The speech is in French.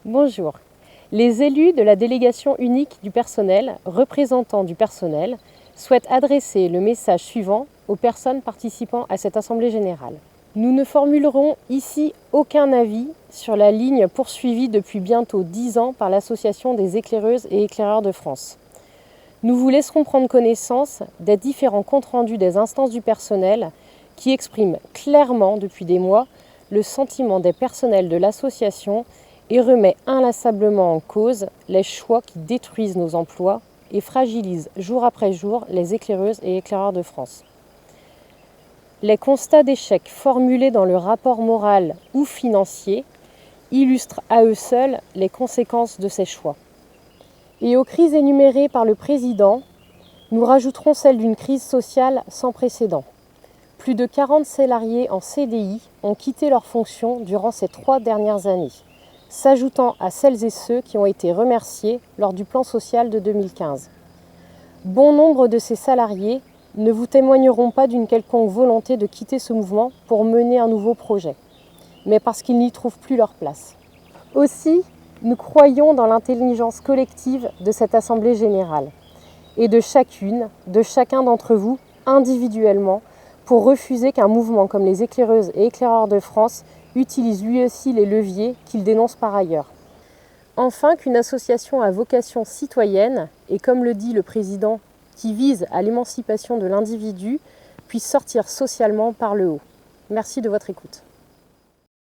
Bonjour. Les élus de la délégation unique du personnel, représentants du personnel, souhaitent adresser le message suivant aux personnes participant à cette assemblée générale. Nous ne formulerons ici aucun avis sur la ligne poursuivie depuis bientôt 10 ans par l'Association des éclaireuses et éclaireurs de France. Nous vous laisserons prendre connaissance des différents comptes rendus des instances du personnel qui expriment clairement depuis des mois le sentiment des personnels de l'association et remet inlassablement en cause les choix qui détruisent nos emplois et fragilisent jour après jour les éclaireuses et éclaireurs de France. Les constats d'échec formulés dans le rapport moral ou financier illustrent à eux seuls les conséquences de ces choix. Et aux crises énumérées par le président, nous rajouterons celle d'une crise sociale sans précédent. Plus de 40 salariés en CDI ont quitté leurs fonctions durant ces 3 dernières années, s'ajoutant à celles et ceux qui ont été remerciés lors du plan social de 2015. Bon nombre de ces salariés ne vous témoigneront pas d'une quelconque volonté de quitter ce mouvement pour mener un nouveau projet, mais parce qu'ils n'y trouvent plus leur place. Aussi, nous croyons dans l'intelligence collective de cette Assemblée générale et de chacun d'entre vous individuellement pour refuser qu'un mouvement comme les éclaireuses et éclaireurs de France utilise lui aussi les leviers qu'il dénonce par ailleurs. Enfin, qu'une association à vocation citoyenne, et comme le dit le président, qui vise à l'émancipation de l'individu, puisse sortir socialement par le haut. Merci de votre écoute.